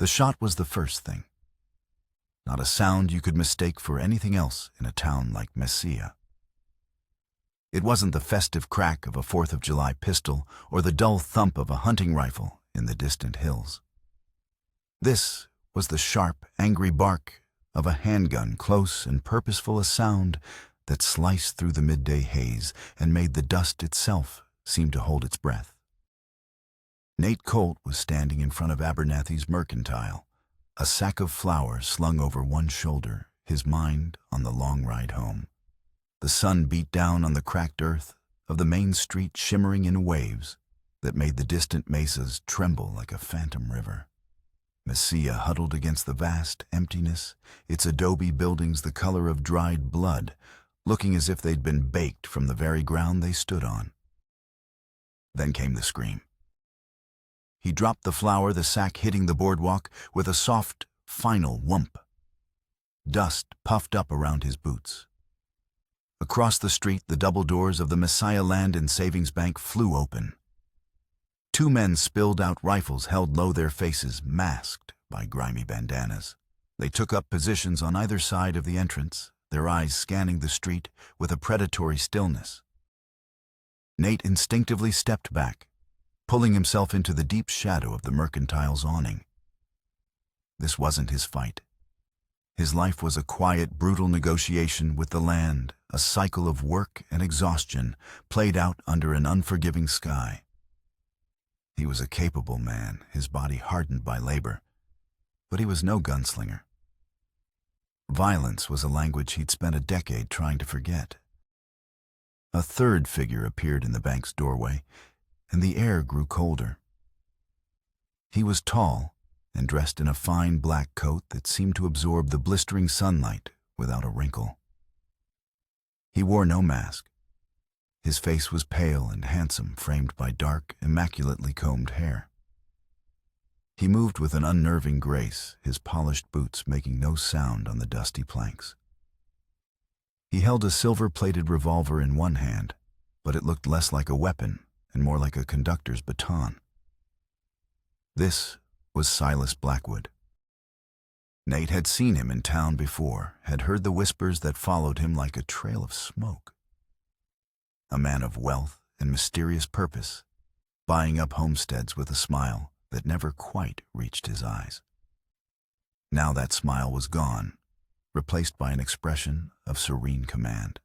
The shot was the first thing. Not a sound you could mistake for anything else in a town like Mesilla. It wasn't the festive crack of a 4th of July pistol or the dull thump of a hunting rifle in the distant hills. This was the sharp, angry bark of a handgun, close and purposeful a sound that sliced through the midday haze and made the dust itself seem to hold its breath. Nate Colt was standing in front of Abernathy's mercantile, a sack of flour slung over one shoulder, his mind on the long ride home. The sun beat down on the cracked earth of the main street, shimmering in waves that made the distant mesas tremble like a phantom river. Mesilla huddled against the vast emptiness, its adobe buildings the color of dried blood, looking as if they'd been baked from the very ground they stood on. Then came the scream. He dropped the flour, the sack hitting the boardwalk with a soft, final whump. Dust puffed up around his boots. Across the street, the double doors of the Mesilla Land and Savings Bank flew open. 2 men spilled out rifles held low, their faces masked by grimy bandanas. They took up positions on either side of the entrance, their eyes scanning the street with a predatory stillness. Nate instinctively stepped back, pulling himself into the deep shadow of the mercantile's awning. This wasn't his fight. His life was a quiet, brutal negotiation with the land, a cycle of work and exhaustion played out under an unforgiving sky. He was a capable man, his body hardened by labor, but he was no gunslinger. Violence was a language he'd spent a decade trying to forget. A third figure appeared in the bank's doorway, and the air grew colder. He was tall and dressed in a fine black coat that seemed to absorb the blistering sunlight without a wrinkle. He wore no mask. His face was pale and handsome, framed by dark, immaculately combed hair. He moved with an unnerving grace, his polished boots making no sound on the dusty planks. He held a silver-plated revolver in one hand, but it looked less like a weapon and more like a conductor's baton. This was Silas Blackwood. Nate had seen him in town before, had heard the whispers that followed him like a trail of smoke. A man of wealth and mysterious purpose, buying up homesteads with a smile that never quite reached his eyes. Now that smile was gone, replaced by an expression of serene command.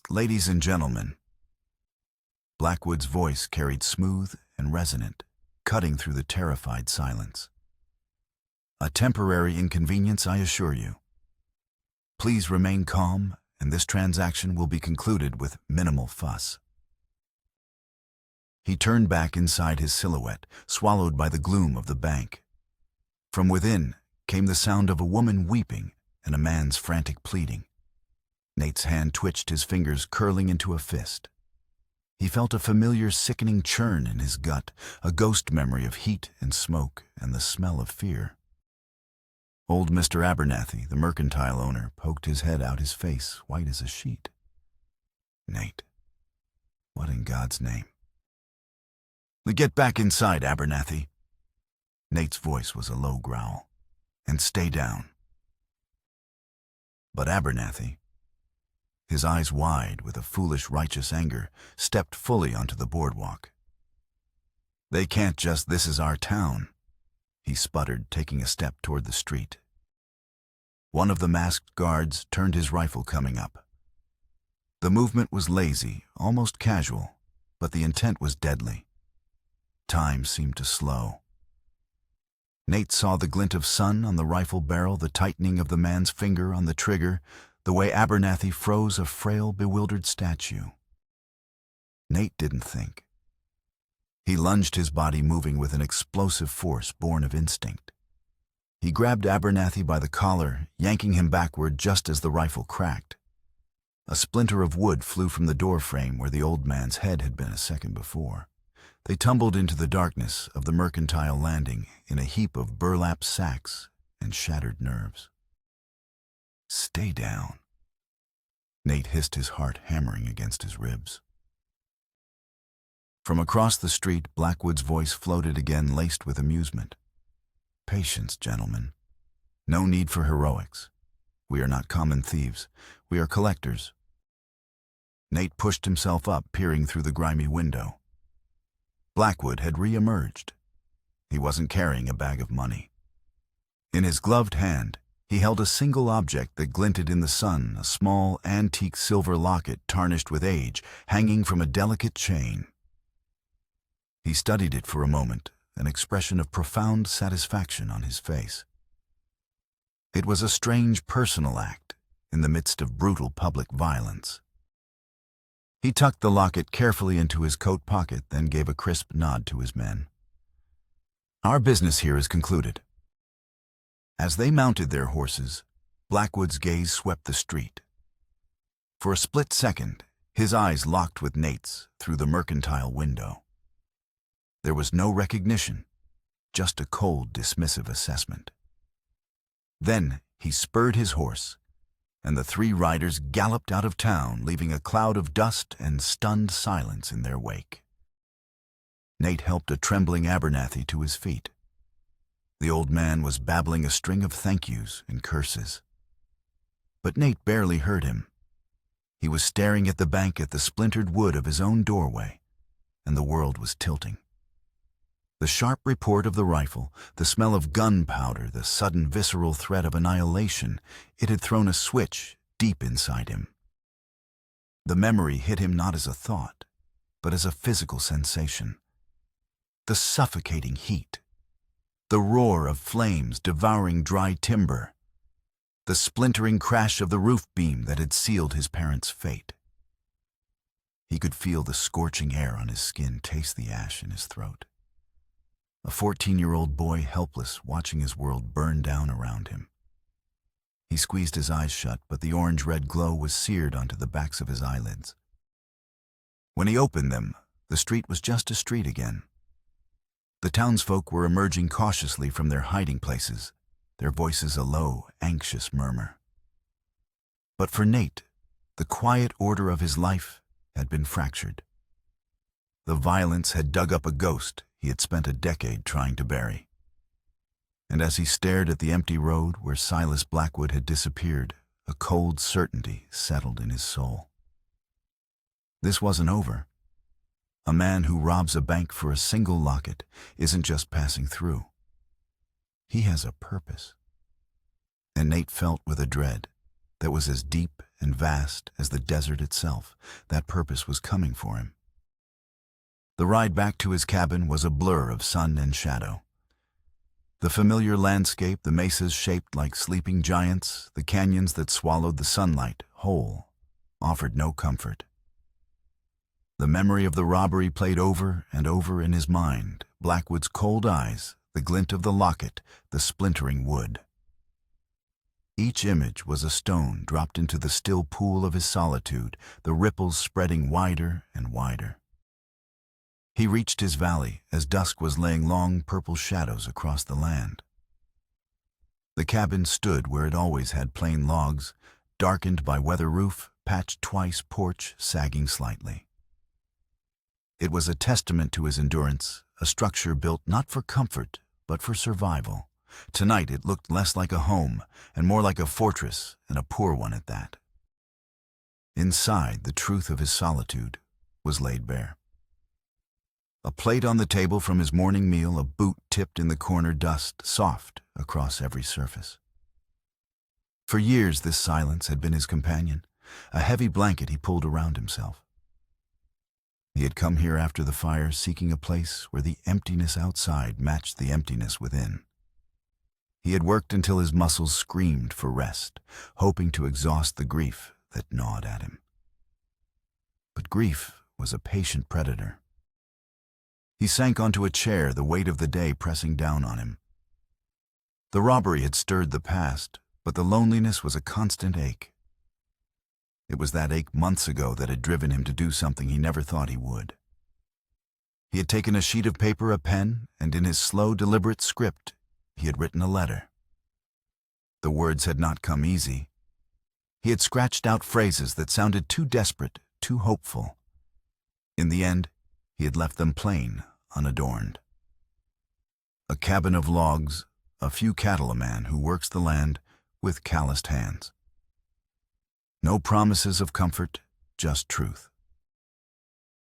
"Ladies and gentlemen," Blackwood's voice carried smooth and resonant, cutting through the terrified silence. "A temporary inconvenience, I assure you. Please remain calm, and this transaction will be concluded with minimal fuss." He turned back inside his silhouette, swallowed by the gloom of the bank. From within came the sound of a woman weeping and a man's frantic pleading. Nate's hand twitched, his fingers curling into a fist. He felt a familiar, sickening churn in his gut, a ghost memory of heat and smoke and the smell of fear. Old Mr. Abernathy, the mercantile owner, poked his head out, his face white as a sheet. "Nate, what in God's name?" "Get back inside, Abernathy." Nate's voice was a low growl. "And stay down." But Abernathy, his eyes wide with a foolish, righteous anger, stepped fully onto the boardwalk. "They can't just, this is our town," he sputtered, taking a step toward the street. One of the masked guards turned his rifle, coming up. The movement was lazy, almost casual, but the intent was deadly. Time seemed to slow. Nate saw the glint of sun on the rifle barrel, the tightening of the man's finger on the trigger, the way Abernathy froze, a frail, bewildered statue. Nate didn't think. He lunged, his body moving with an explosive force born of instinct. He grabbed Abernathy by the collar, yanking him backward just as the rifle cracked. A splinter of wood flew from the door frame where the old man's head had been a second before. They tumbled into the darkness of the mercantile landing in a heap of burlap sacks and shattered nerves. "Stay down," Nate hissed, his heart hammering against his ribs. From across the street, Blackwood's voice floated again, laced with amusement. Patience, gentlemen. No need for heroics. We are not common thieves. We are collectors. Nate pushed himself up, peering through the grimy window. Blackwood had re-emerged. He wasn't carrying a bag of money. In his gloved hand, he held a single object that glinted in the sun, a small, antique silver locket tarnished with age, hanging from a delicate chain. He studied it for a moment, an expression of profound satisfaction on his face. It was a strange personal act in the midst of brutal public violence. He tucked the locket carefully into his coat pocket, then gave a crisp nod to his men. Our business here is concluded. As they mounted their horses, Blackwood's gaze swept the street. For a split second, his eyes locked with Nate's through the mercantile window. There was no recognition, just a cold, dismissive assessment. Then he spurred his horse, and the three riders galloped out of town, leaving a cloud of dust and stunned silence in their wake. Nate helped a trembling Abernathy to his feet. The old man was babbling a string of thank yous and curses. But Nate barely heard him. He was staring at the bank, at the splintered wood of his own doorway, and the world was tilting. The sharp report of the rifle, the smell of gunpowder, the sudden visceral threat of annihilation, it had thrown a switch deep inside him. The memory hit him not as a thought, but as a physical sensation. The suffocating heat, the roar of flames devouring dry timber, the splintering crash of the roof beam that had sealed his parents' fate. He could feel the scorching air on his skin, taste the ash in his throat. A 14-year-old boy helpless, watching his world burn down around him. He squeezed his eyes shut, but the orange-red glow was seared onto the backs of his eyelids. When he opened them, the street was just a street again. The townsfolk were emerging cautiously from their hiding places, their voices a low, anxious murmur. But for Nate, the quiet order of his life had been fractured. The violence had dug up a ghost he had spent a decade trying to bury. And as he stared at the empty road where Silas Blackwood had disappeared, a cold certainty settled in his soul. This wasn't over. A man who robs a bank for a single locket isn't just passing through. He has a purpose. And Nate felt with a dread that was as deep and vast as the desert itself. That purpose was coming for him. The ride back to his cabin was a blur of sun and shadow. The familiar landscape, the mesas shaped like sleeping giants, the canyons that swallowed the sunlight whole, offered no comfort. The memory of the robbery played over and over in his mind, Blackwood's cold eyes, the glint of the locket, the splintering wood. Each image was a stone dropped into the still pool of his solitude, the ripples spreading wider and wider. He reached his valley as dusk was laying long purple shadows across the land. The cabin stood where it always had, plain logs, darkened by weather roof, patched twice, porch sagging slightly. It was a testament to his endurance, a structure built not for comfort, but for survival. Tonight it looked less like a home and more like a fortress, and a poor one at that. Inside, the truth of his solitude was laid bare. A plate on the table from his morning meal, a boot tipped in the corner, dust soft across every surface. For years this silence had been his companion, a heavy blanket he pulled around himself. He had come here after the fire, seeking a place where the emptiness outside matched the emptiness within. He had worked until his muscles screamed for rest, hoping to exhaust the grief that gnawed at him. But grief was a patient predator. He sank onto a chair, the weight of the day pressing down on him. The robbery had stirred the past, but the loneliness was a constant ache. It was that ache months ago that had driven him to do something he never thought he would. He had taken a sheet of paper, a pen, and in his slow, deliberate script, he had written a letter. The words had not come easy. He had scratched out phrases that sounded too desperate, too hopeful. In the end, he had left them plain, unadorned. A cabin of logs, a few cattle a man who works the land with calloused hands. No promises of comfort, just truth.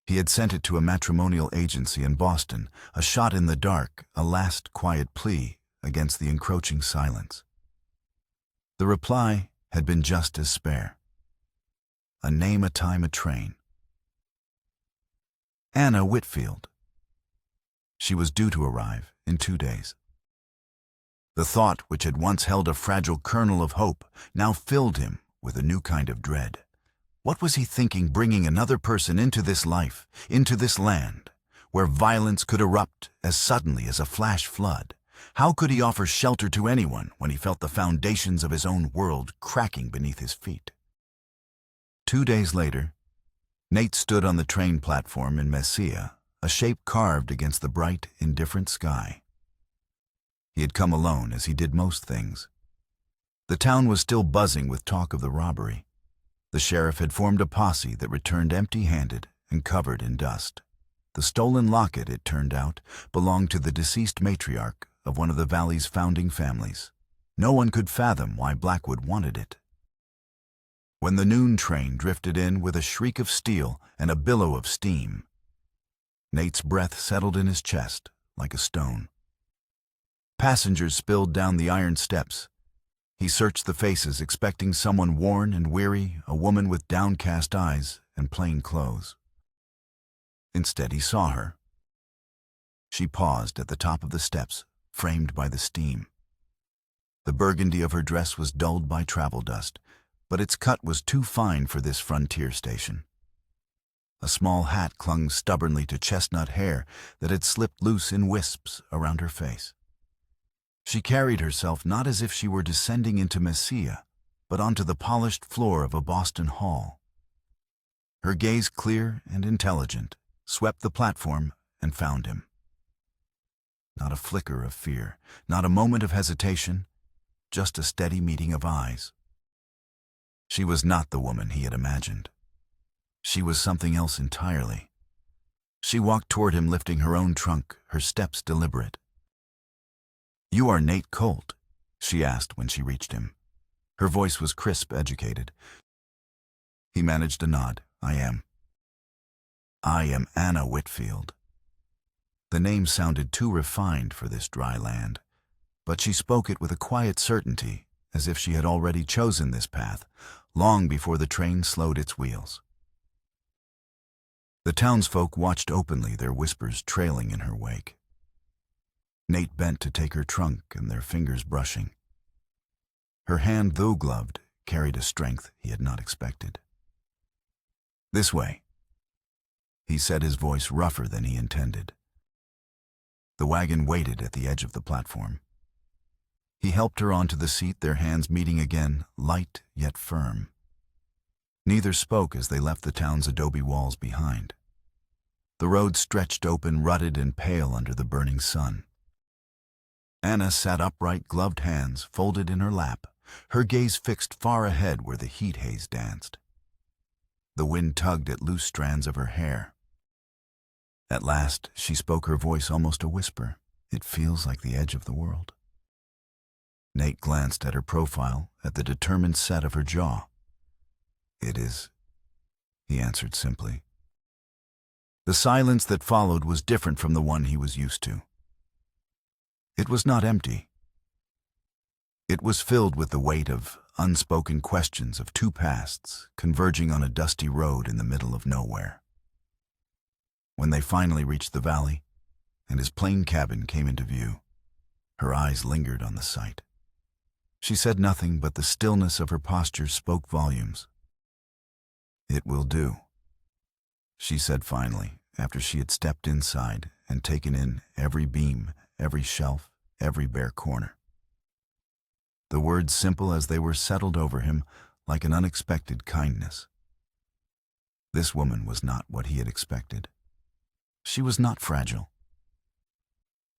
He had sent it to a matrimonial agency in Boston, a shot in the dark, a last quiet plea against the encroaching silence. The reply had been just as spare. A name, a time, a train. Anna Whitfield. She was due to arrive in 2 days. The thought, which had once held a fragile kernel of hope, now filled him with a new kind of dread. What was he thinking, bringing another person into this life, into this land, where violence could erupt as suddenly as a flash flood? How could he offer shelter to anyone when he felt the foundations of his own world cracking beneath his feet? 2 days later, Nate stood on the train platform in Mesilla, a shape carved against the bright, indifferent sky. He had come alone, as he did most things. The town was still buzzing with talk of the robbery. The sheriff had formed a posse that returned empty-handed and covered in dust. The stolen locket, it turned out, belonged to the deceased matriarch of one of the valley's founding families. No one could fathom why Blackwood wanted it. When the noon train drifted in with a shriek of steel and a billow of steam, Nate's breath settled in his chest like a stone. Passengers spilled down the iron steps. He searched the faces, expecting someone worn and weary, a woman with downcast eyes and plain clothes. Instead, he saw her. She paused at the top of the steps, framed by the steam. The burgundy of her dress was dulled by travel dust, but its cut was too fine for this frontier station. A small hat clung stubbornly to chestnut hair that had slipped loose in wisps around her face. She carried herself not as if she were descending into Mesilla, but onto the polished floor of a Boston hall. Her gaze, clear and intelligent, swept the platform and found him. Not a flicker of fear, not a moment of hesitation, just a steady meeting of eyes. She was not the woman he had imagined. She was something else entirely. She walked toward him, lifting her own trunk, her steps deliberate. "You are Nate Colt?" she asked when she reached him. Her voice was crisp, educated. He managed a nod. "I am. I am Anna Whitfield." The name sounded too refined for this dry land, but she spoke it with a quiet certainty, as if she had already chosen this path, long before the train slowed its wheels. The townsfolk watched openly, their whispers trailing in her wake. Nate bent to take her trunk, and their fingers brushing. Her hand, though gloved, carried a strength he had not expected. "This way," he said, his voice rougher than he intended. The wagon waited at the edge of the platform. He helped her onto the seat, their hands meeting again, light yet firm. Neither spoke as they left the town's adobe walls behind. The road stretched open, rutted and pale under the burning sun. Anna sat upright, gloved hands folded in her lap, her gaze fixed far ahead where the heat haze danced. The wind tugged at loose strands of her hair. At last, she spoke, her voice almost a whisper. "It feels like the edge of the world." Nate glanced at her profile, at the determined set of her jaw. "It is," he answered simply. The silence that followed was different from the one he was used to. It was not empty. It was filled with the weight of unspoken questions of two pasts converging on a dusty road in the middle of nowhere. When they finally reached the valley, and his plain cabin came into view, her eyes lingered on the sight. She said nothing, but the stillness of her posture spoke volumes. "It will do," she said finally, after she had stepped inside and taken in every beam, every shelf, every bare corner. The words, simple as they were, settled over him like an unexpected kindness. This woman was not what he had expected. She was not fragile.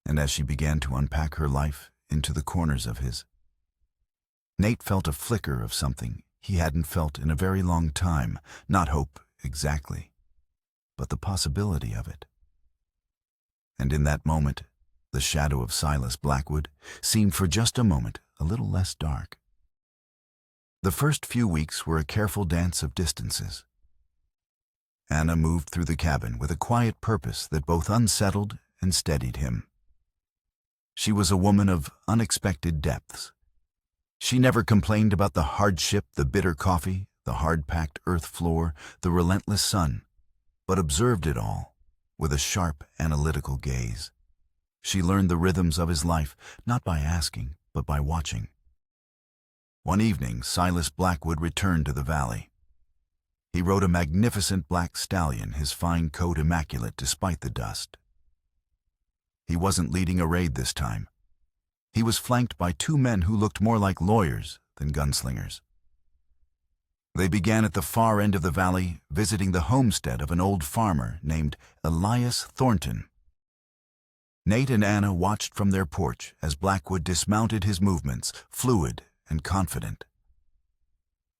And as she began to unpack her life into the corners of his, Nate felt a flicker of something he hadn't felt in a very long time, not hope exactly, but the possibility of it. And in that moment, The shadow of Silas Blackwood seemed for just a moment a little less dark. The first few weeks were a careful dance of distances. Anna moved through the cabin with a quiet purpose that both unsettled and steadied him. She was a woman of unexpected depths. She never complained about the hardship, the bitter coffee, the hard-packed earth floor, the relentless sun, but observed it all with a sharp, analytical gaze. She learned the rhythms of his life, not by asking, but by watching. One evening, Silas Blackwood returned to the valley. He rode a magnificent black stallion, his fine coat immaculate despite the dust. He wasn't leading a raid this time. He was flanked by two men who looked more like lawyers than gunslingers. They began at the far end of the valley, visiting the homestead of an old farmer named Elias Thornton. Nate and Anna watched from their porch as Blackwood dismounted, his movements fluid and confident.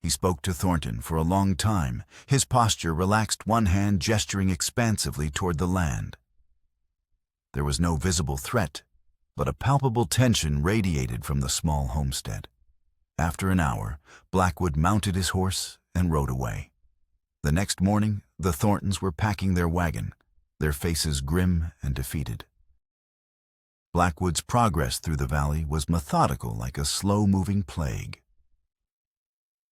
He spoke to Thornton for a long time, his posture relaxed, one hand gesturing expansively toward the land. There was no visible threat, but a palpable tension radiated from the small homestead. After an hour, Blackwood mounted his horse and rode away. The next morning, the Thorntons were packing their wagon, their faces grim and defeated. Blackwood's progress through the valley was methodical, like a slow-moving plague.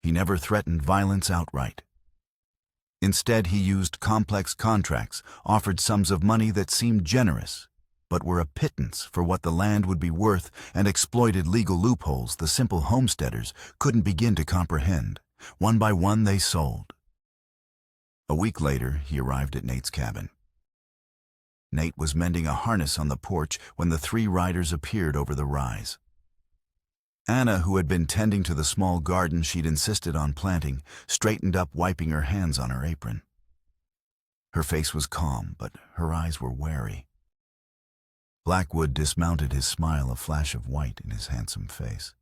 He never threatened violence outright. Instead, he used complex contracts, offered sums of money that seemed generous, but were a pittance for what the land would be worth, and exploited legal loopholes the simple homesteaders couldn't begin to comprehend. One by one, they sold. A week later, he arrived at Nate's cabin. Nate was mending a harness on the porch when the three riders appeared over the rise. Anna, who had been tending to the small garden she'd insisted on planting, straightened up, wiping her hands on her apron. Her face was calm, but her eyes were wary. Blackwood dismounted, his smile a flash of white in his handsome face.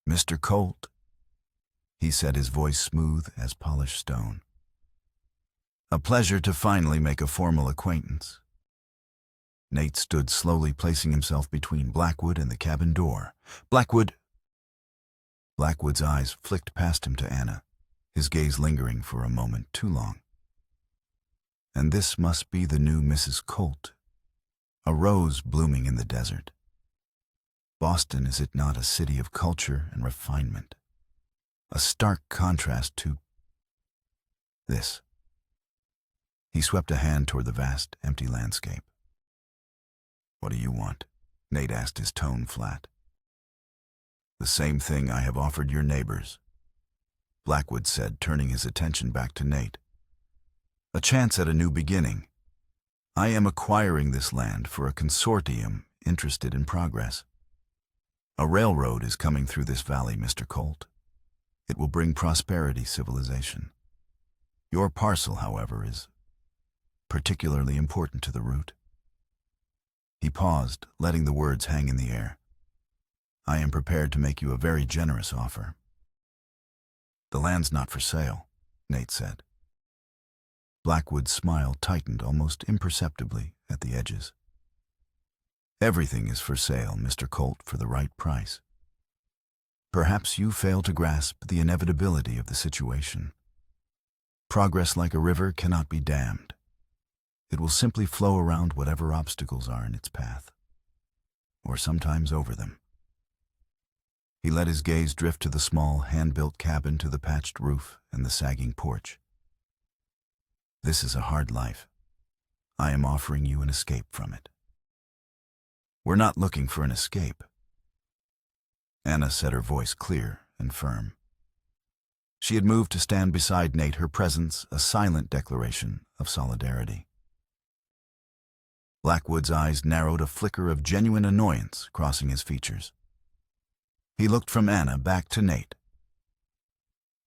"Mr. Colt," he said, his voice smooth as polished stone. "A pleasure to finally make a formal acquaintance." Nate stood slowly, placing himself between Blackwood and the cabin door. "Blackwood—" Blackwood's eyes flicked past him to Anna, his gaze lingering for a moment too long. And this must be the new Mrs. Colt, a rose blooming in the desert. Boston, is it not a city of culture and refinement? A stark contrast to this. He swept a hand toward the vast, empty landscape. "What do you want?" Nate asked, his tone flat. "The same thing I have offered your neighbors," Blackwood said, turning his attention back to Nate. "A chance at a new beginning. I am acquiring this land for a consortium interested in progress. A railroad is coming through this valley, Mr. Colt. It will bring prosperity, civilization. Your parcel, however, is particularly important to the route." He paused, letting the words hang in the air. "I am prepared to make you a very generous offer." "The land's not for sale," Nate said. Blackwood's smile tightened almost imperceptibly at the edges. "Everything is for sale, Mr. Colt, for the right price. Perhaps you fail to grasp the inevitability of the situation. Progress, like a river, cannot be dammed. It will simply flow around whatever obstacles are in its path, or sometimes over them." He let his gaze drift to the small, hand-built cabin, to the patched roof and the sagging porch. "This is a hard life. I am offering you an escape from it." "We're not looking for an escape," Anna said, her voice clear and firm. She had moved to stand beside Nate, her presence a silent declaration of solidarity. Blackwood's eyes narrowed, a flicker of genuine annoyance crossing his features. He looked from Anna back to Nate.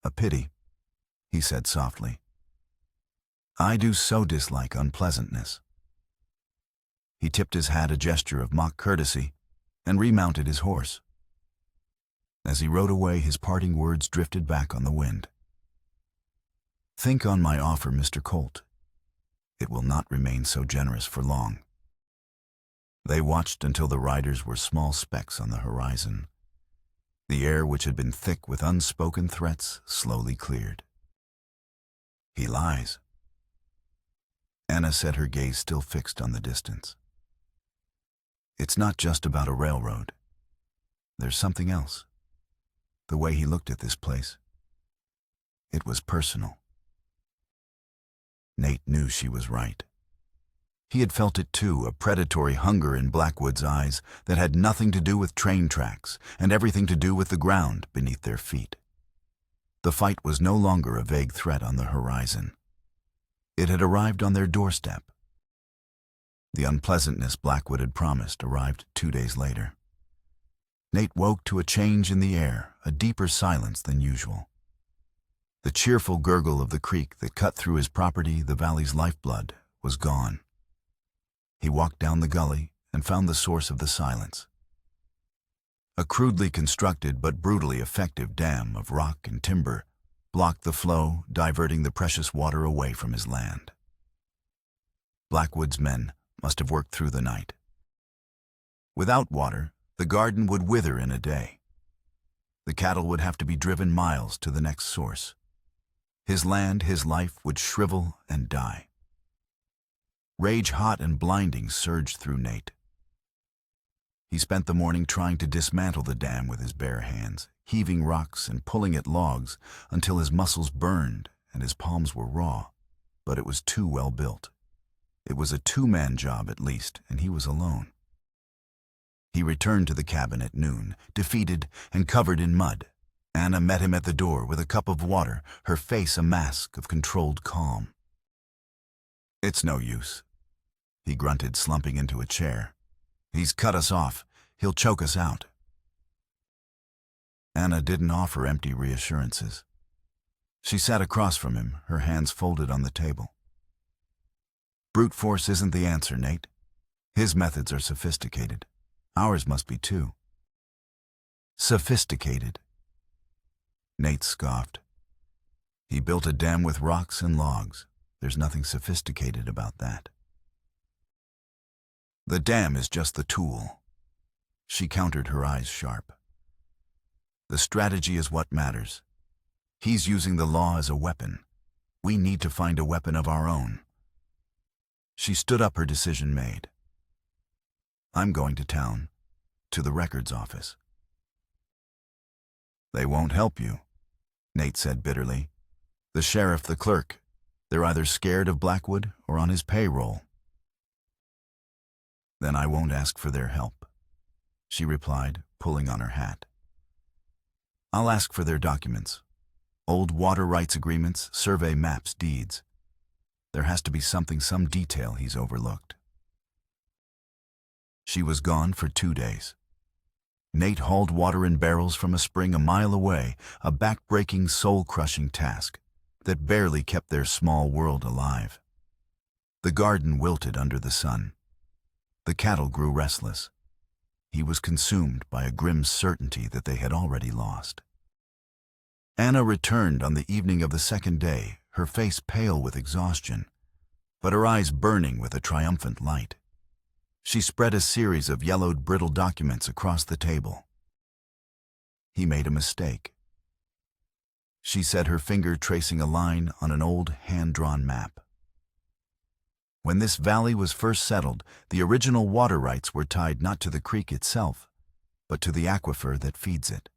"A pity," he said softly. "I do so dislike unpleasantness." He tipped his hat, a gesture of mock courtesy, and remounted his horse. As he rode away, his parting words drifted back on the wind. "Think on my offer, Mr. Colt. It will not remain so generous for long." They watched until the riders were small specks on the horizon. The air, which had been thick with unspoken threats, slowly cleared. "He lies." Anna said, her gaze still fixed on the distance. "It's not just about a railroad. There's something else. The way he looked at this place. It was personal." Nate knew she was right. He had felt it too, a predatory hunger in Blackwood's eyes that had nothing to do with train tracks and everything to do with the ground beneath their feet. The fight was no longer a vague threat on the horizon. It had arrived on their doorstep. The unpleasantness Blackwood had promised arrived 2 days later. Nate woke to a change in the air, a deeper silence than usual. The cheerful gurgle of the creek that cut through his property, the valley's lifeblood, was gone. He walked down the gully and found the source of the silence. A crudely constructed but brutally effective dam of rock and timber blocked the flow, diverting the precious water away from his land. Blackwood's men must have worked through the night. Without water, the garden would wither in a day. The cattle would have to be driven miles to the next source. His land, his life would shrivel and die. Rage, hot and blinding, surged through Nate. He spent the morning trying to dismantle the dam with his bare hands, heaving rocks and pulling at logs until his muscles burned and his palms were raw. But it was too well built. It was a two-man job at least, and he was alone. He returned to the cabin at noon, defeated and covered in mud. Anna met him at the door with a cup of water, her face a mask of controlled calm. "It's no use," he grunted, slumping into a chair. "He's cut us off. He'll choke us out." Anna didn't offer empty reassurances. She sat across from him, her hands folded on the table. "Brute force isn't the answer, Nate. His methods are sophisticated. Ours must be too." "Sophisticated?" Nate scoffed. "He built a dam with rocks and logs. There's nothing sophisticated about that." "The dam is just the tool." She countered, her eyes sharp. "The strategy is what matters. He's using the law as a weapon. We need to find a weapon of our own." She stood up, her decision made. "I'm going to town, to the records office." "They won't help you," Nate said bitterly. "The sheriff, the clerk, they're either scared of Blackwood or on his payroll." "Then I won't ask for their help," she replied, pulling on her hat. "I'll ask for their documents. Old water rights agreements, survey maps, deeds. There has to be something, some detail he's overlooked." She was gone for 2 days. Nate hauled water in barrels from a spring a mile away, a back-breaking, soul-crushing task that barely kept their small world alive. The garden wilted under the sun. The cattle grew restless. He was consumed by a grim certainty that they had already lost. Anna returned on the evening of the second day, her face pale with exhaustion, but her eyes burning with a triumphant light. She spread a series of yellowed, brittle documents across the table. "He made a mistake," she said, her finger tracing a line on an old hand-drawn map. "When this valley was first settled, the original water rights were tied not to the creek itself, but to the aquifer that feeds it.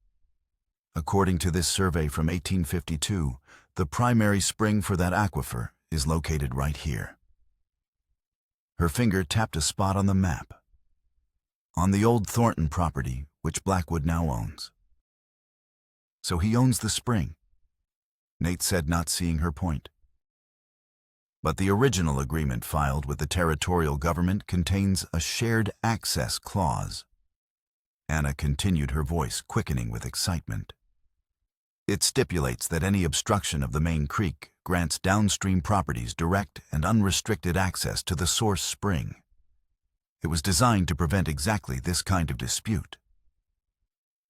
According to this survey from 1852, the primary spring for that aquifer is located right here." Her finger tapped a spot on the map. "On the old Thornton property, which Blackwood now owns." "So he owns the spring," Nate said, not seeing her point. "But the original agreement filed with the territorial government contains a shared access clause." Anna continued, her voice quickening with excitement. "It stipulates that any obstruction of the main creek grants downstream properties direct and unrestricted access to the source spring. It was designed to prevent exactly this kind of dispute.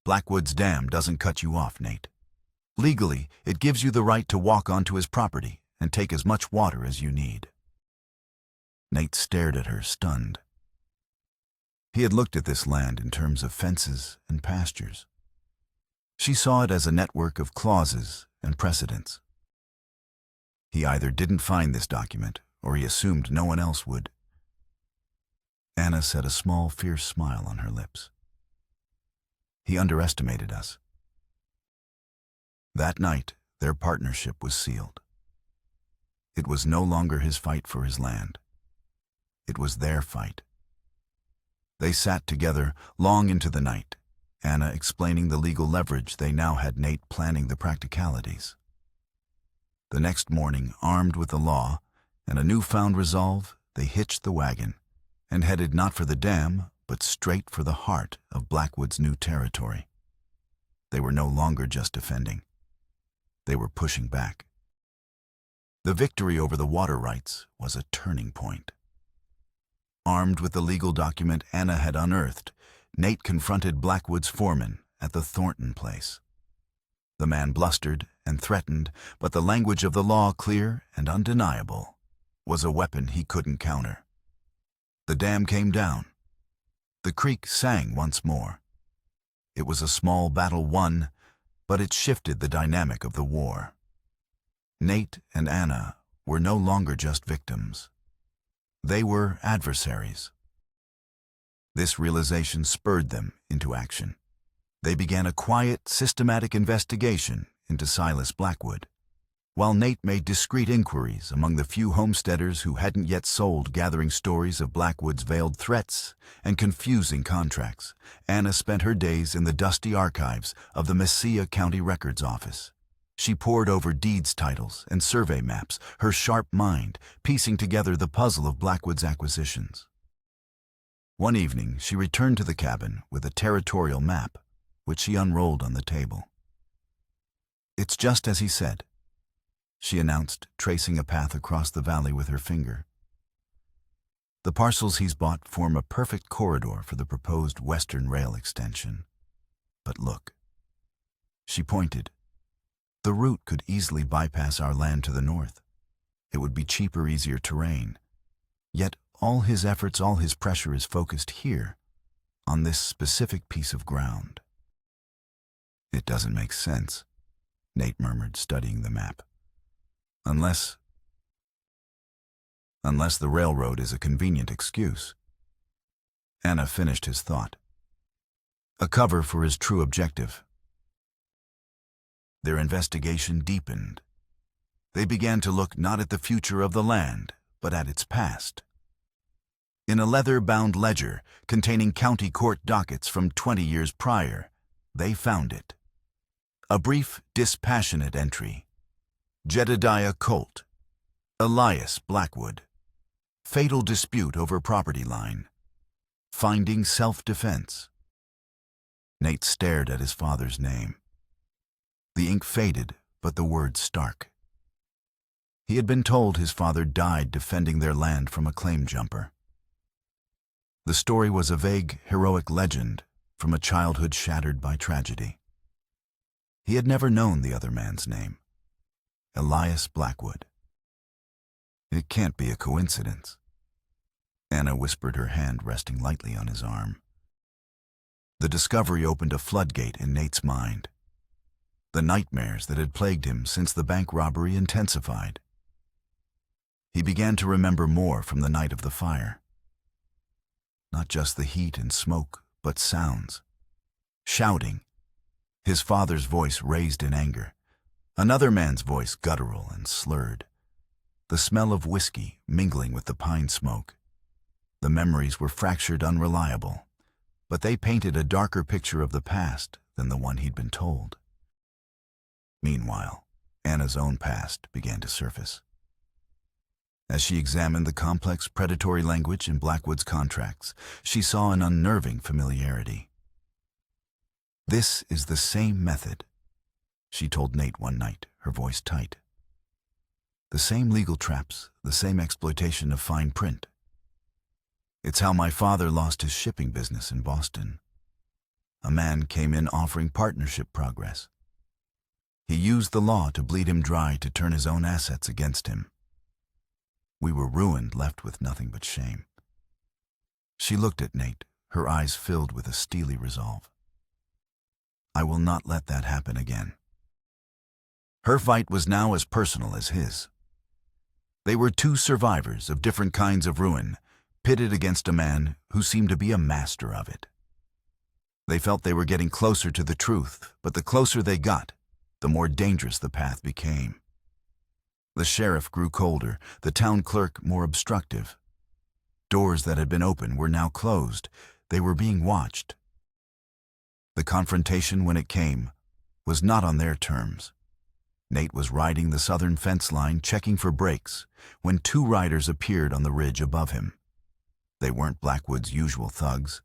Blackwood's dam doesn't cut you off, Nate. Legally, it gives you the right to walk onto his property and take as much water as you need." Nate stared at her, stunned. He had looked at this land in terms of fences and pastures. She saw it as a network of clauses and precedents. He either didn't find this document, or he assumed no one else would. Anna set a small, fierce smile on her lips. He underestimated us. That night, their partnership was sealed. It was no longer his fight for his land. It was their fight. They sat together long into the night, Anna explaining the legal leverage they now had, Nate planning the practicalities. The next morning, armed with the law and a newfound resolve, they hitched the wagon and headed not for the dam, but straight for the heart of Blackwood's new territory. They were no longer just defending. They were pushing back. The victory over the water rights was a turning point. Armed with the legal document Anna had unearthed, Nate confronted Blackwood's foreman at the Thornton place. The man blustered and threatened, but the language of the law, clear and undeniable, was a weapon he couldn't counter. The dam came down. The creek sang once more. It was a small battle won, but it shifted the dynamic of the war. Nate and Anna were no longer just victims. They were adversaries. This realization spurred them into action. They began a quiet, systematic investigation into Silas Blackwood, while Nate made discreet inquiries among the few homesteaders who hadn't yet sold, gathering stories of Blackwood's veiled threats and confusing contracts. Anna spent her days in the dusty archives of the Mesilla County Records Office. She pored over deeds titles and survey maps, her sharp mind piecing together the puzzle of Blackwood's acquisitions. One evening, she returned to the cabin with a territorial map, which she unrolled on the table. "It's just as he said," she announced, tracing a path across the valley with her finger. "The parcels he's bought form a perfect corridor for the proposed western rail extension. But look." She pointed. "The route could easily bypass our land to the north. It would be cheaper, easier terrain. Yet all his efforts, all his pressure is focused here, on this specific piece of ground." "It doesn't make sense," Nate murmured, studying the map. Unless the railroad is a convenient excuse." Anna finished his thought. "A cover for his true objective." Their investigation deepened. They began to look not at the future of the land, but at its past. In a leather-bound ledger containing county court dockets from 20 years prior, they found it. A brief, dispassionate entry. Jedediah Colt, Elias Blackwood. Fatal dispute over property line. Finding self-defense. Nate stared at his father's name. The ink faded, but the words stark. He had been told his father died defending their land from a claim jumper. The story was a vague, heroic legend from a childhood shattered by tragedy. He had never known the other man's name. Elias Blackwood. "It can't be a coincidence," Anna whispered, her hand resting lightly on his arm. The discovery opened a floodgate in Nate's mind. The nightmares that had plagued him since the bank robbery intensified. He began to remember more from the night of the fire. Not just the heat and smoke, but sounds. Shouting. His father's voice raised in anger. Another man's voice guttural and slurred. The smell of whiskey mingling with the pine smoke. The memories were fractured, unreliable, but they painted a darker picture of the past than the one he'd been told. Meanwhile, Anna's own past began to surface. As she examined the complex predatory language in Blackwood's contracts, she saw an unnerving familiarity. "This is the same method," she told Nate one night, her voice tight. "The same legal traps, the same exploitation of fine print. It's how my father lost his shipping business in Boston. A man came in offering partnership progress. He used the law to bleed him dry, to turn his own assets against him. We were ruined, left with nothing but shame." She looked at Nate, her eyes filled with a steely resolve. I will not let that happen again. Her fight was now as personal as his. They were two survivors of different kinds of ruin, pitted against a man who seemed to be a master of it. They felt they were getting closer to the truth, but the closer they got, the more dangerous the path became. The sheriff grew colder, the town clerk more obstructive. Doors that had been open were now closed. They were being watched. The confrontation, when it came, was not on their terms. Nate was riding the southern fence line, checking for breaks, when two riders appeared on the ridge above him. They weren't Blackwood's usual thugs.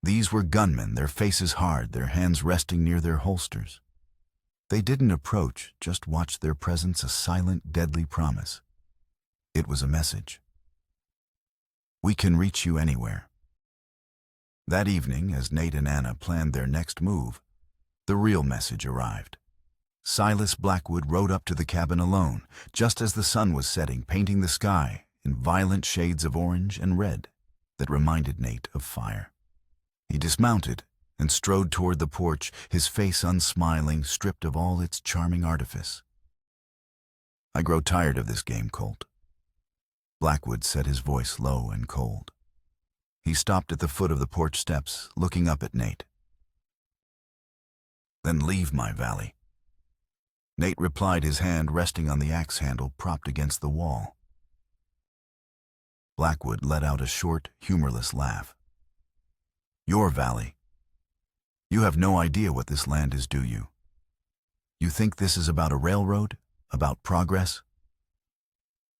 These were gunmen, their faces hard, their hands resting near their holsters. They didn't approach, just watched their presence a silent, deadly promise. It was a message. We can reach you anywhere. That evening, as Nate and Anna planned their next move, the real message arrived. Silas Blackwood rode up to the cabin alone, just as the sun was setting, painting the sky in violent shades of orange and red that reminded Nate of fire. He dismounted and strode toward the porch, his face unsmiling, stripped of all its charming artifice. I grow tired of this game, Colt. Blackwood said, his voice low and cold. He stopped at the foot of the porch steps, looking up at Nate. Then leave my valley. Nate replied, his hand resting on the axe handle propped against the wall. Blackwood let out a short, humorless laugh. Your valley. You have no idea what this land is, do you? You think this is about a railroad? About progress?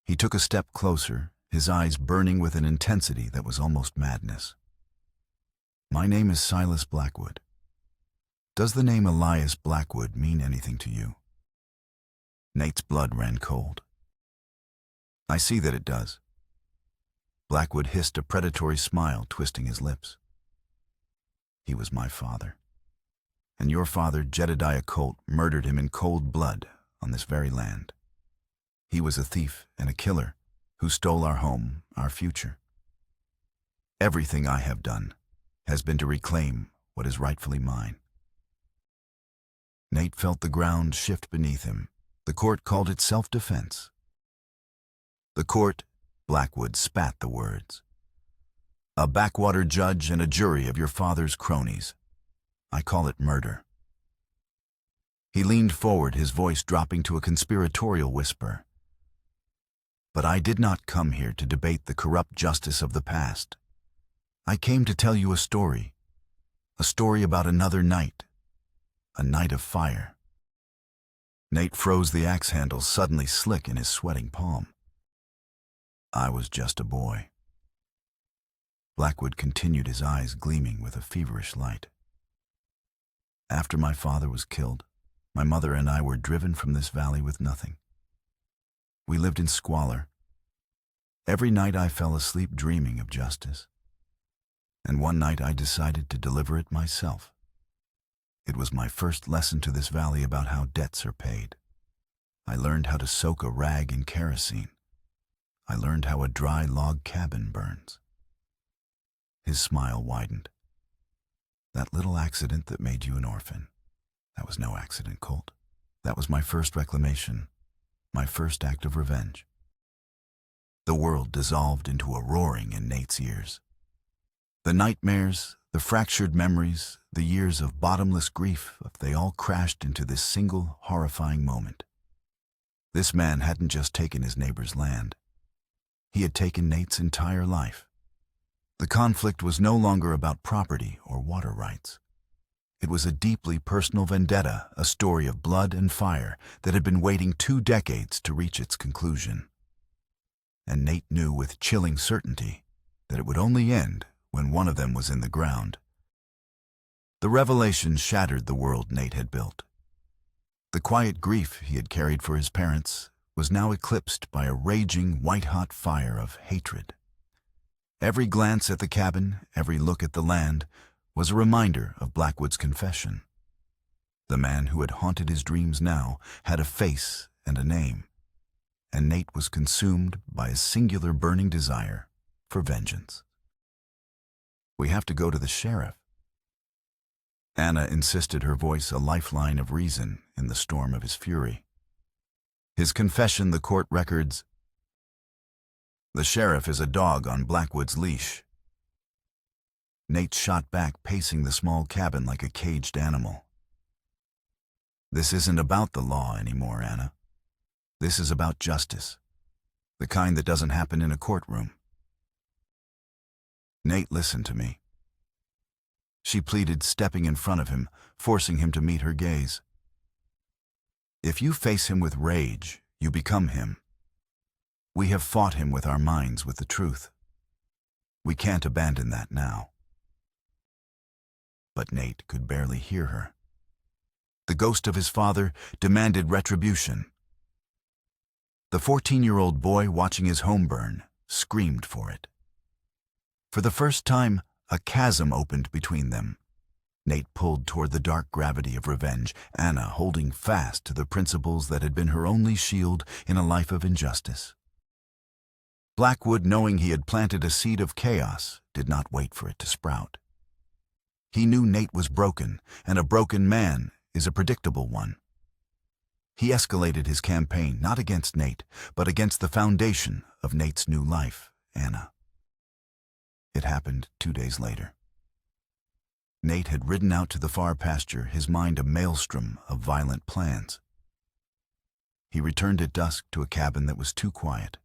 He took a step closer, his eyes burning with an intensity that was almost madness. My name is Silas Blackwood. Does the name Elias Blackwood mean anything to you? Nate's blood ran cold. I see that it does. Blackwood hissed a predatory smile, twisting his lips. He was my father. And your father, Jedediah Colt, murdered him in cold blood on this very land. He was a thief and a killer who stole our home, our future. Everything I have done has been to reclaim what is rightfully mine. Nate felt the ground shift beneath him. The court called it self-defense. The court, Blackwood spat the words. A backwater judge and a jury of your father's cronies. I call it murder. He leaned forward, his voice dropping to a conspiratorial whisper. But I did not come here to debate the corrupt justice of the past. I came to tell you a story about another night, a night of fire. Nate froze, the axe handle suddenly slick in his sweating palm. I was just a boy. Blackwood continued, his eyes gleaming with a feverish light. After my father was killed, my mother and I were driven from this valley with nothing. We lived in squalor. Every night I fell asleep dreaming of justice. And one night I decided to deliver it myself. It was my first lesson to this valley about how debts are paid. I learned how to soak a rag in kerosene. I learned how a dry log cabin burns. His smile widened. That little accident that made you an orphan. That was no accident, Colt. That was my first reclamation, my first act of revenge. The world dissolved into a roaring in Nate's ears. The nightmares, the fractured memories, the years of bottomless grief, they all crashed into this single, horrifying moment. This man hadn't just taken his neighbor's land. He had taken Nate's entire life. The conflict was no longer about property or water rights. It was a deeply personal vendetta, a story of blood and fire that had been waiting 2 decades to reach its conclusion. And Nate knew with chilling certainty that it would only end when one of them was in the ground. The revelation shattered the world Nate had built. The quiet grief he had carried for his parents was now eclipsed by a raging, white-hot fire of hatred. Every glance at the cabin, every look at the land, was a reminder of Blackwood's confession. The man who had haunted his dreams now had a face and a name, and Nate was consumed by a singular burning desire for vengeance. We have to go to the sheriff. Anna insisted, her voice a lifeline of reason in the storm of his fury. His confession, the court records. The sheriff is a dog on Blackwood's leash. Nate shot back, pacing the small cabin like a caged animal. This isn't about the law anymore, Anna. This is about justice. The kind that doesn't happen in a courtroom. Nate, listen to me. She pleaded, stepping in front of him, forcing him to meet her gaze. If you face him with rage, you become him. We have fought him with our minds, with the truth. We can't abandon that now. But Nate could barely hear her. The ghost of his father demanded retribution. The 14-year-old boy watching his home burn screamed for it. For the first time, a chasm opened between them. Nate pulled toward the dark gravity of revenge, Anna holding fast to the principles that had been her only shield in a life of injustice. Blackwood, knowing he had planted a seed of chaos, did not wait for it to sprout. He knew Nate was broken, and a broken man is a predictable one. He escalated his campaign not against Nate, but against the foundation of Nate's new life, Anna. It happened 2 days later. Nate had ridden out to the far pasture, his mind a maelstrom of violent plans. He returned at dusk to a cabin that was too quiet.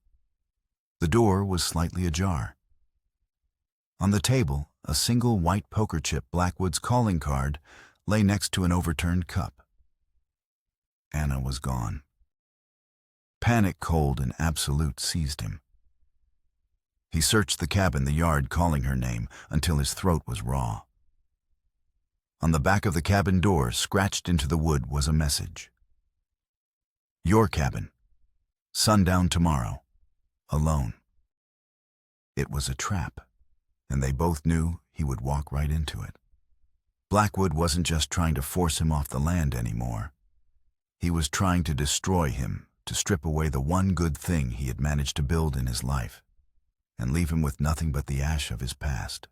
The door was slightly ajar. On the table, a single white poker chip, Blackwood's calling card, lay next to an overturned cup. Anna was gone. Panic, cold and absolute, seized him. He searched the cabin, the yard, calling her name until his throat was raw. On the back of the cabin door, scratched into the wood, was a message. Your cabin. Sundown tomorrow. Alone. It was a trap, and they both knew he would walk right into it. Blackwood wasn't just trying to force him off the land anymore. He was trying to destroy him, to strip away the one good thing he had managed to build in his life, and leave him with nothing but the ash of his past.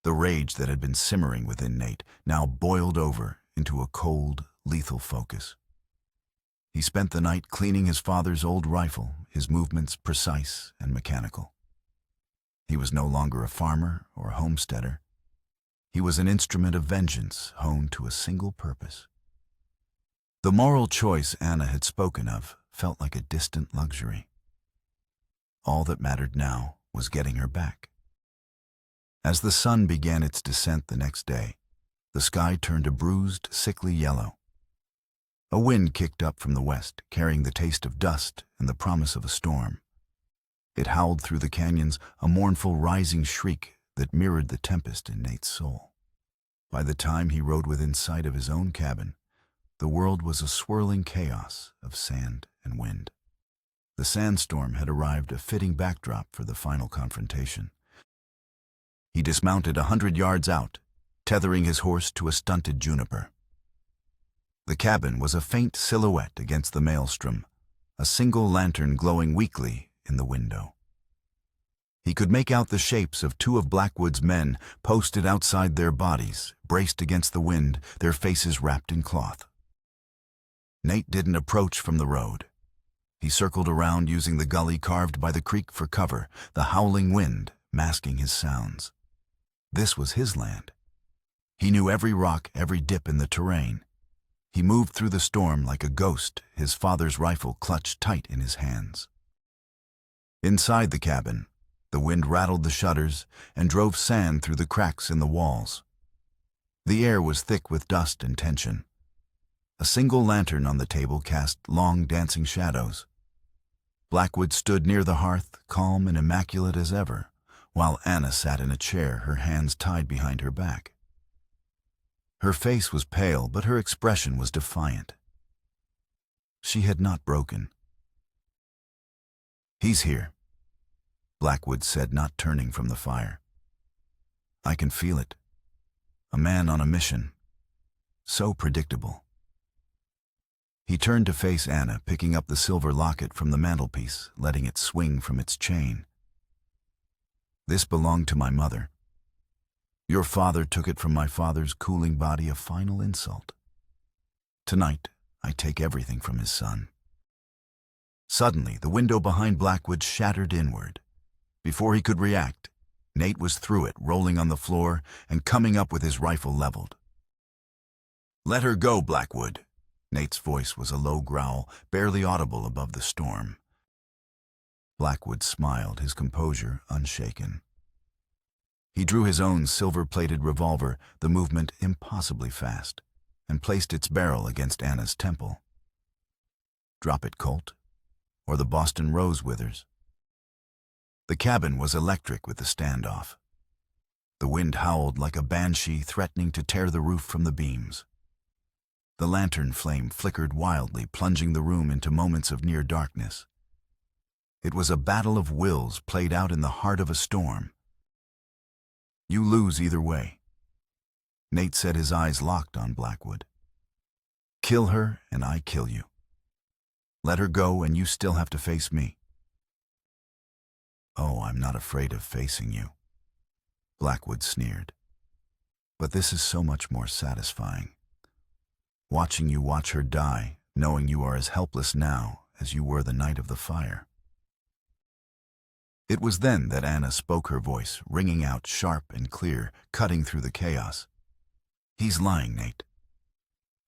The rage that had been simmering within Nate now boiled over into a cold, lethal focus. He spent the night cleaning his father's old rifle, his movements precise and mechanical. He was no longer a farmer or a homesteader. He was an instrument of vengeance honed to a single purpose. The moral choice Anna had spoken of felt like a distant luxury. All that mattered now was getting her back. As the sun began its descent the next day, the sky turned a bruised, sickly yellow. A wind kicked up from the west, carrying the taste of dust and the promise of a storm. It howled through the canyons, a mournful rising shriek that mirrored the tempest in Nate's soul. By the time he rode within sight of his own cabin, the world was a swirling chaos of sand and wind. The sandstorm had arrived, a fitting backdrop for the final confrontation. He dismounted 100 yards out, tethering his horse to a stunted juniper. The cabin was a faint silhouette against the maelstrom, a single lantern glowing weakly in the window. He could make out the shapes of 2 of Blackwood's men posted outside their bodies, braced against the wind, their faces wrapped in cloth. Nate didn't approach from the road. He circled around, using the gully carved by the creek for cover, the howling wind masking his sounds. This was his land. He knew every rock, every dip in the terrain. He moved through the storm like a ghost, his father's rifle clutched tight in his hands. Inside the cabin, the wind rattled the shutters and drove sand through the cracks in the walls. The air was thick with dust and tension. A single lantern on the table cast long, dancing shadows. Blackwood stood near the hearth, calm and immaculate as ever, while Anna sat in a chair, her hands tied behind her back. Her face was pale, but her expression was defiant. She had not broken. "He's here," Blackwood said, not turning from the fire. "I can feel it. A man on a mission. So predictable." He turned to face Anna, picking up the silver locket from the mantelpiece, letting it swing from its chain. "This belonged to my mother. Your father took it from my father's cooling body, a final insult. Tonight, I take everything from his son. Suddenly, the window behind Blackwood shattered inward. Before he could react, Nate was through it, rolling on the floor and coming up with his rifle leveled. "Let her go, Blackwood." Nate's voice was a low growl, barely audible above the storm. Blackwood smiled, his composure unshaken. He drew his own silver-plated revolver, the movement impossibly fast, and placed its barrel against Anna's temple. "Drop it, Colt, or the Boston Rose withers." The cabin was electric with the standoff. The wind howled like a banshee, threatening to tear the roof from the beams. The lantern flame flickered wildly, plunging the room into moments of near darkness. It was a battle of wills played out in the heart of a storm. "You lose either way." Nate said, his eyes locked on Blackwood. "Kill her and I kill you. Let her go and you still have to face me." "Oh, I'm not afraid of facing you," Blackwood sneered. "But this is so much more satisfying. Watching you watch her die, knowing you are as helpless now as you were the night of the fire." It was then that Anna spoke, her voice ringing out sharp and clear, cutting through the chaos. "He's lying, Nate.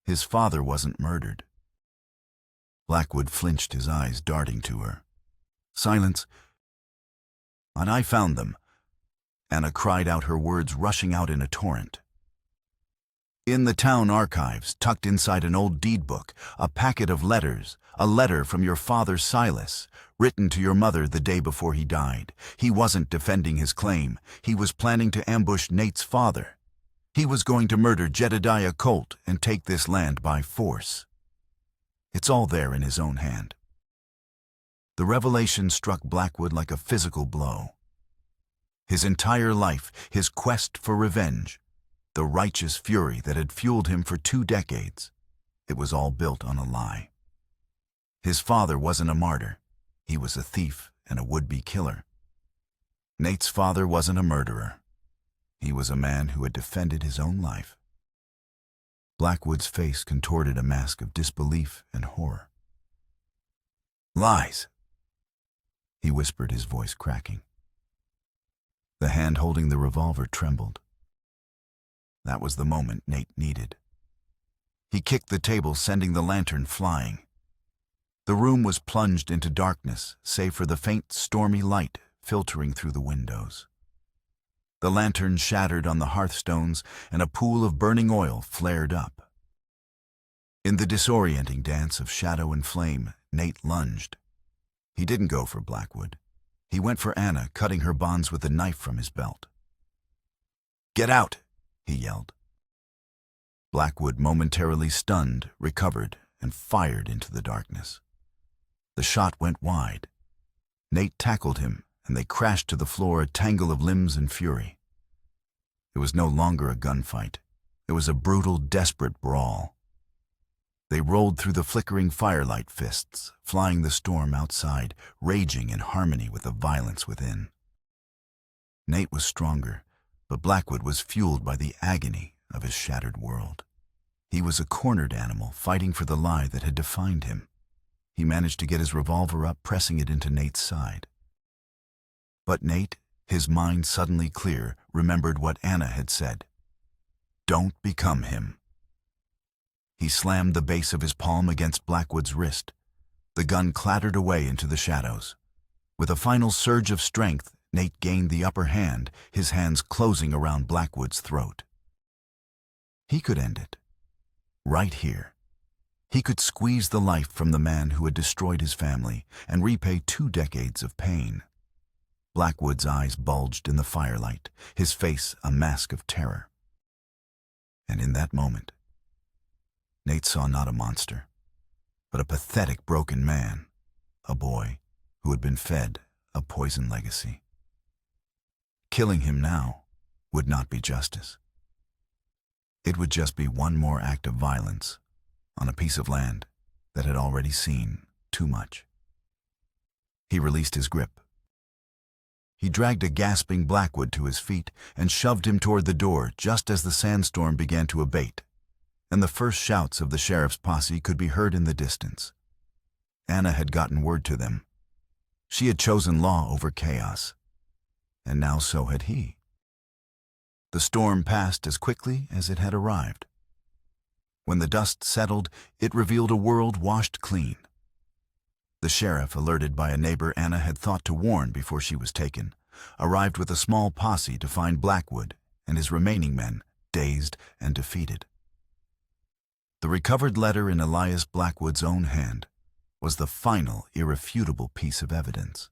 His father wasn't murdered." Blackwood flinched, his eyes darting to her. "Silence." "And I found them," Anna cried out, her words rushing out in a torrent. "In the town archives, tucked inside an old deed book, a packet of letters, a letter from your father Silas, written to your mother the day before he died. He wasn't defending his claim. He was planning to ambush Nate's father. He was going to murder Jedediah Colt and take this land by force. It's all there in his own hand." The revelation struck Blackwood like a physical blow. His entire life, his quest for revenge, the righteous fury that had fueled him for 2 decades, it was all built on a lie. His father wasn't a martyr. He was a thief and a would-be killer. Nate's father wasn't a murderer. He was a man who had defended his own life. Blackwood's face contorted a mask of disbelief and horror. "Lies," he whispered, his voice cracking. The hand holding the revolver trembled. That was the moment Nate needed. He kicked the table, sending the lantern flying. The room was plunged into darkness, save for the faint, stormy light filtering through the windows. The lantern shattered on the hearthstones, and a pool of burning oil flared up. In the disorienting dance of shadow and flame, Nate lunged. He didn't go for Blackwood. He went for Anna, cutting her bonds with a knife from his belt. "Get out!" he yelled. Blackwood, momentarily stunned, recovered and fired into the darkness. The shot went wide. Nate tackled him, and they crashed to the floor, a tangle of limbs and fury. It was no longer a gunfight. It was a brutal, desperate brawl. They rolled through the flickering firelight, fists flying the storm outside, raging in harmony with the violence within. Nate was stronger, but Blackwood was fueled by the agony of his shattered world. He was a cornered animal, fighting for the lie that had defined him. He managed to get his revolver up, pressing it into Nate's side. But Nate, his mind suddenly clear, remembered what Anna had said. "Don't become him." He slammed the base of his palm against Blackwood's wrist. The gun clattered away into the shadows. With a final surge of strength, Nate gained the upper hand, his hands closing around Blackwood's throat. He could end it. Right here. He could squeeze the life from the man who had destroyed his family and repay 2 decades of pain. Blackwood's eyes bulged in the firelight, his face a mask of terror. And in that moment, Nate saw not a monster, but a pathetic, broken man, a boy who had been fed a poison legacy. Killing him now would not be justice. It would just be one more act of violence on a piece of land that had already seen too much. He released his grip. He dragged a gasping Blackwood to his feet and shoved him toward the door just as the sandstorm began to abate, and the first shouts of the sheriff's posse could be heard in the distance. Anna had gotten word to them. She had chosen law over chaos, and now so had he. The storm passed as quickly as it had arrived. When the dust settled, it revealed a world washed clean. The sheriff, alerted by a neighbor Anna had thought to warn before she was taken, arrived with a small posse to find Blackwood and his remaining men, dazed and defeated. The recovered letter in Elias Blackwood's own hand was the final, irrefutable piece of evidence.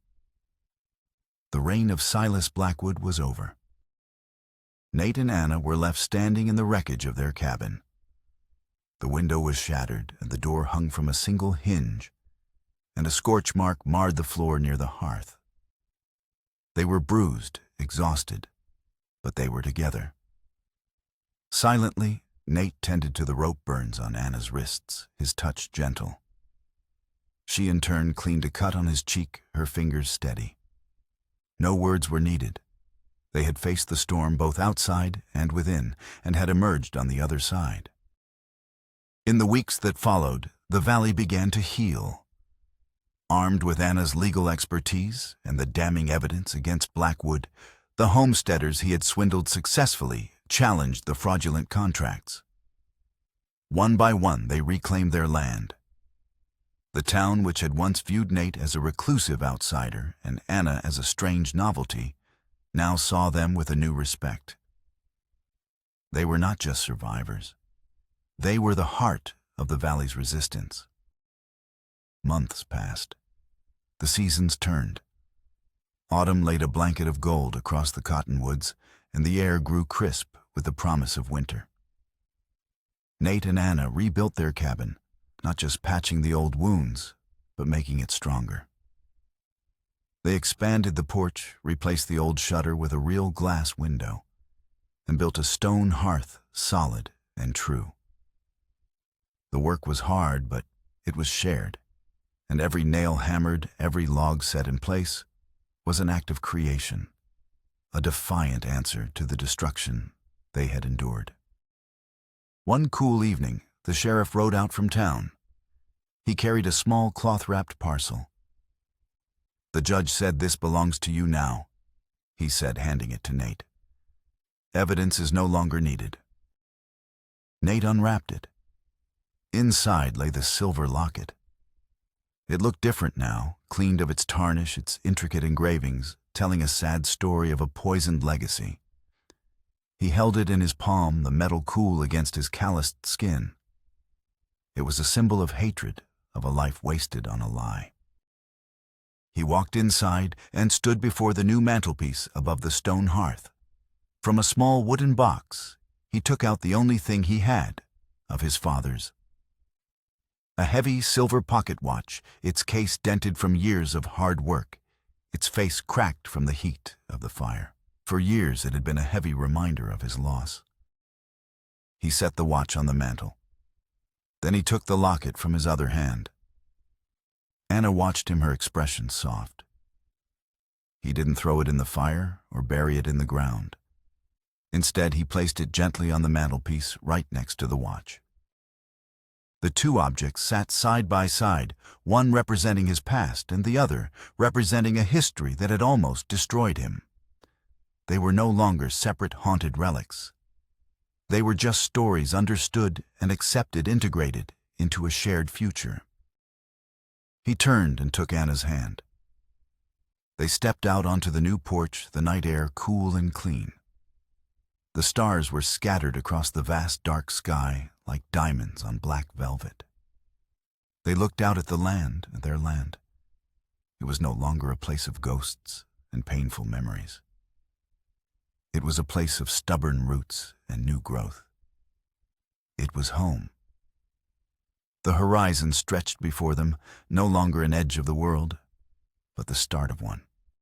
The reign of Silas Blackwood was over. Nate and Anna were left standing in the wreckage of their cabin. The window was shattered and the door hung from a single hinge, and a scorch mark marred the floor near the hearth. They were bruised, exhausted, but they were together. Silently, Nate tended to the rope burns on Anna's wrists, his touch gentle. She in turn cleaned a cut on his cheek, her fingers steady. No words were needed. They had faced the storm both outside and within, and had emerged on the other side. In the weeks that followed, the valley began to heal. Armed with Anna's legal expertise and the damning evidence against Blackwood, the homesteaders he had swindled successfully challenged the fraudulent contracts. One by one, they reclaimed their land. The town, which had once viewed Nate as a reclusive outsider and Anna as a strange novelty, now saw them with a new respect. They were not just survivors. They were the heart of the valley's resistance. Months passed. The seasons turned. Autumn laid a blanket of gold across the cottonwoods, and the air grew crisp with the promise of winter. Nate and Anna rebuilt their cabin, not just patching the old wounds, but making it stronger. They expanded the porch, replaced the old shutter with a real glass window, and built a stone hearth solid and true. The work was hard, but it was shared, and every nail hammered, every log set in place, was an act of creation, a defiant answer to the destruction they had endured. One cool evening, the sheriff rode out from town. He carried a small cloth-wrapped parcel. "The judge said this belongs to you now," he said, handing it to Nate. "Evidence is no longer needed." Nate unwrapped it. Inside lay the silver locket. It looked different now, cleaned of its tarnish, its intricate engravings, telling a sad story of a poisoned legacy. He held it in his palm, the metal cool against his calloused skin. It was a symbol of hatred, of a life wasted on a lie. He walked inside and stood before the new mantelpiece above the stone hearth. From a small wooden box, he took out the only thing he had of his father's. A heavy silver pocket watch, its case dented from years of hard work, its face cracked from the heat of the fire. For years it had been a heavy reminder of his loss. He set the watch on the mantel. Then he took the locket from his other hand. Anna watched him, her expression soft. He didn't throw it in the fire or bury it in the ground. Instead, he placed it gently on the mantelpiece right next to the watch. The two objects sat side by side, one representing his past and the other representing a history that had almost destroyed him. They were no longer separate haunted relics. They were just stories understood and accepted, integrated into a shared future. He turned and took Anna's hand. They stepped out onto the new porch, the night air cool and clean. The stars were scattered across the vast dark sky like diamonds on black velvet. They looked out at the land, their land. It was no longer a place of ghosts and painful memories. It was a place of stubborn roots and new growth. It was home. The horizon stretched before them, no longer an edge of the world, but the start of one.